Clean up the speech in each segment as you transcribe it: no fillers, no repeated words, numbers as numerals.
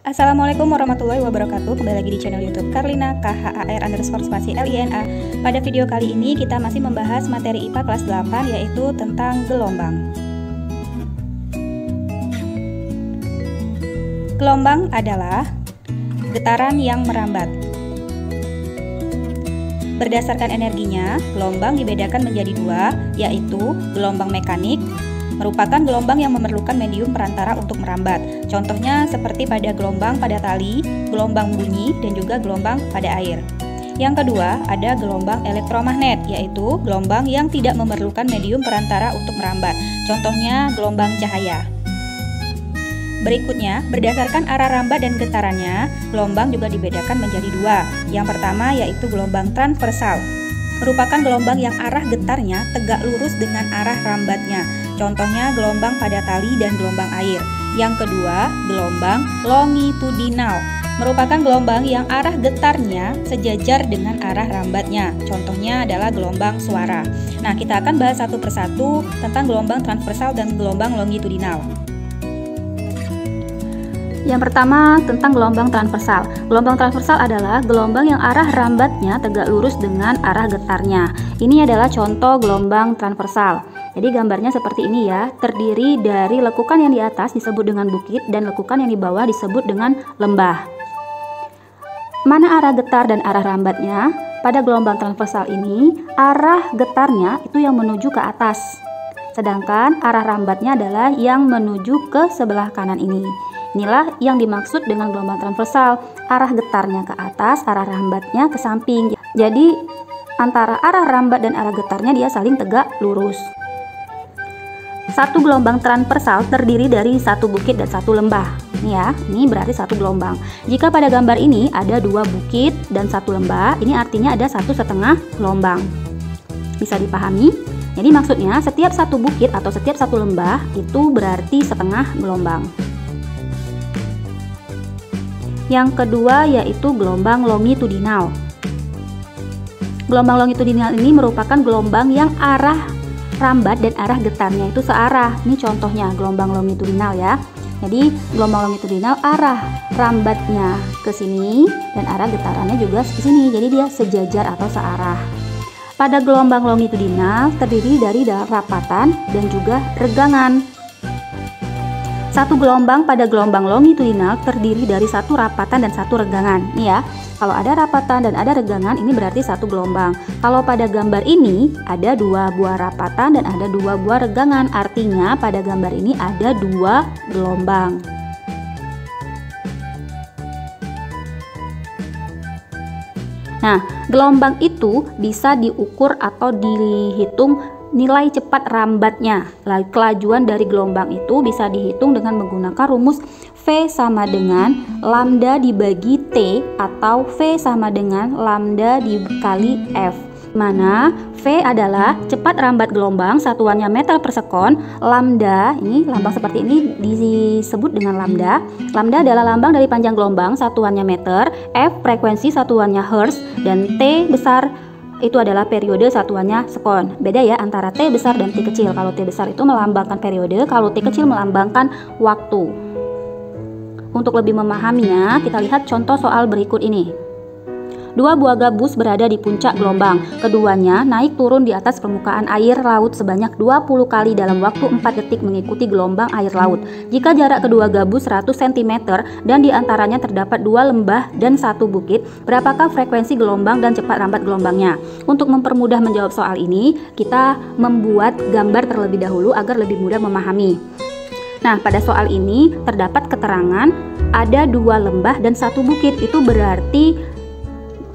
Assalamualaikum warahmatullahi wabarakatuh. Kembali lagi di channel YouTube Karlina KHAR_LINA. Pada video kali ini kita masih membahas materi IPA kelas 8, yaitu tentang gelombang. Gelombang adalah getaran yang merambat. Berdasarkan energinya, gelombang dibedakan menjadi dua, yaitu gelombang mekanik merupakan gelombang yang memerlukan medium perantara untuk merambat. Contohnya seperti pada gelombang pada tali, gelombang bunyi, dan juga gelombang pada air. Yang kedua, ada gelombang elektromagnet, yaitu gelombang yang tidak memerlukan medium perantara untuk merambat. Contohnya gelombang cahaya. Berikutnya, berdasarkan arah rambat dan getarannya, gelombang juga dibedakan menjadi dua. Yang pertama yaitu gelombang transversal, merupakan gelombang yang arah getarnya tegak lurus dengan arah rambatnya. Contohnya gelombang pada tali dan gelombang air. Yang kedua, gelombang longitudinal, merupakan gelombang yang arah getarnya sejajar dengan arah rambatnya. Contohnya adalah gelombang suara. Nah, kita akan bahas satu persatu tentang gelombang transversal dan gelombang longitudinal. Yang pertama tentang gelombang transversal. Gelombang transversal adalah gelombang yang arah rambatnya tegak lurus dengan arah getarnya. Ini adalah contoh gelombang transversal. Jadi gambarnya seperti ini ya, terdiri dari lekukan yang di atas disebut dengan bukit dan lekukan yang di bawah disebut dengan lembah. Mana arah getar dan arah rambatnya? Pada gelombang transversal ini, arah getarnya itu yang menuju ke atas, sedangkan arah rambatnya adalah yang menuju ke sebelah kanan ini. Inilah yang dimaksud dengan gelombang transversal, arah getarnya ke atas, arah rambatnya ke samping. Jadi antara arah rambat dan arah getarnya dia saling tegak lurus. Satu gelombang transversal terdiri dari satu bukit dan satu lembah. Ini ya, ini berarti satu gelombang. Jika pada gambar ini ada dua bukit dan satu lembah, ini artinya ada satu setengah gelombang. Bisa dipahami? Jadi maksudnya setiap satu bukit atau setiap satu lembah itu berarti setengah gelombang. Yang kedua yaitu gelombang longitudinal. Gelombang longitudinal ini merupakan gelombang yang arah rambat dan arah getarnya itu searah. Ini contohnya gelombang longitudinal ya. Jadi gelombang longitudinal arah rambatnya ke sini dan arah getarannya juga ke sini. Jadi dia sejajar atau searah. Pada gelombang longitudinal terdiri dari rapatan dan juga regangan. Satu gelombang pada gelombang longitudinal terdiri dari satu rapatan dan satu regangan. Nih ya, kalau ada rapatan dan ada regangan ini berarti satu gelombang. Kalau pada gambar ini ada dua buah rapatan dan ada dua buah regangan. Artinya pada gambar ini ada dua gelombang. Nah, gelombang itu bisa diukur atau dihitung nilai cepat rambatnya. Kelajuan dari gelombang itu bisa dihitung dengan menggunakan rumus V sama dengan lambda dibagi T atau V sama dengan lambda dikali F, mana V adalah cepat rambat gelombang, satuannya meter per sekon. Lambda, ini lambang seperti ini disebut dengan lambda. Lambda adalah lambang dari panjang gelombang, satuannya meter. F frekuensi, satuannya hertz. Dan T besar itu adalah periode, satuannya sekon. Beda ya antara T besar dan T kecil. Kalau T besar itu melambangkan periode, kalau T kecil melambangkan waktu. Untuk lebih memahaminya, kita lihat contoh soal berikut ini. Dua buah gabus berada di puncak gelombang. Keduanya naik turun di atas permukaan air laut sebanyak 20 kali dalam waktu 4 detik mengikuti gelombang air laut. Jika jarak kedua gabus 100 cm dan diantaranya terdapat dua lembah dan satu bukit, berapakah frekuensi gelombang dan cepat rambat gelombangnya? Untuk mempermudah menjawab soal ini, kita membuat gambar terlebih dahulu agar lebih mudah memahami. Nah, pada soal ini terdapat keterangan ada dua lembah dan satu bukit. Itu berarti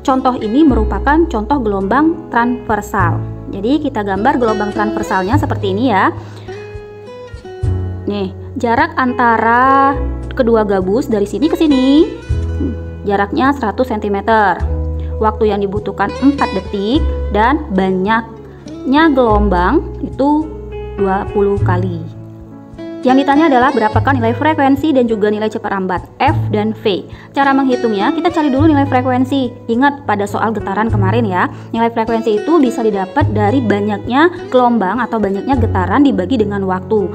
contoh ini merupakan contoh gelombang transversal. Jadi kita gambar gelombang transversalnya seperti ini ya. Nih, jarak antara kedua gabus dari sini ke sini jaraknya 100 cm. Waktu yang dibutuhkan 4 detik dan banyaknya gelombang itu 20 kali. Yang ditanya adalah berapakah nilai frekuensi dan juga nilai cepat rambat F dan V. Cara menghitungnya, kita cari dulu nilai frekuensi. Ingat pada soal getaran kemarin ya, nilai frekuensi itu bisa didapat dari banyaknya gelombang atau banyaknya getaran dibagi dengan waktu.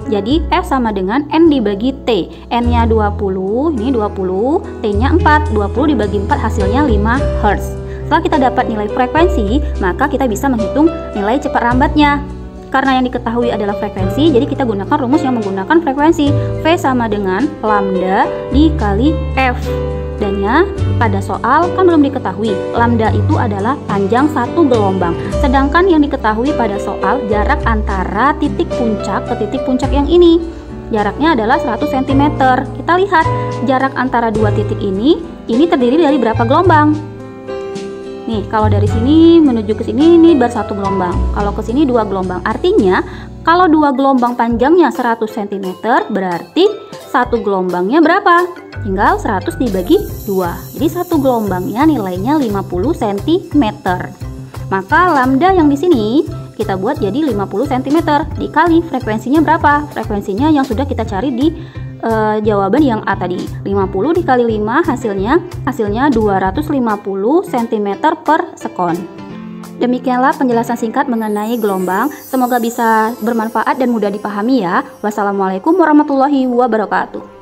Jadi F sama dengan N dibagi T. N-nya 20, ini 20, T-nya 4. 20 dibagi 4 hasilnya 5 Hz. Setelah kita dapat nilai frekuensi, maka kita bisa menghitung nilai cepat rambatnya. Karena yang diketahui adalah frekuensi, jadi kita gunakan rumus yang menggunakan frekuensi. V sama dengan lambda dikali F. Dan ya, pada soal kan belum diketahui, lambda itu adalah panjang satu gelombang. Sedangkan yang diketahui pada soal jarak antara titik puncak ke titik puncak yang ini. Jaraknya adalah 100 cm. Kita lihat jarak antara dua titik ini terdiri dari berapa gelombang? Nih, kalau dari sini menuju ke sini ini bersatu gelombang. Kalau ke sini 2 gelombang. Artinya, kalau 2 gelombang panjangnya 100 cm, berarti satu gelombangnya berapa? Tinggal 100 dibagi 2. Jadi satu gelombangnya nilainya 50 cm. Maka lambda yang di sini kita buat jadi 50 cm dikali frekuensinya berapa? Frekuensinya yang sudah kita cari di jawaban yang A tadi. 50 dikali 5 hasilnya 250 cm per sekon. Demikianlah penjelasan singkat mengenai gelombang. Semoga bisa bermanfaat dan mudah dipahami ya. Wassalamualaikum warahmatullahi wabarakatuh.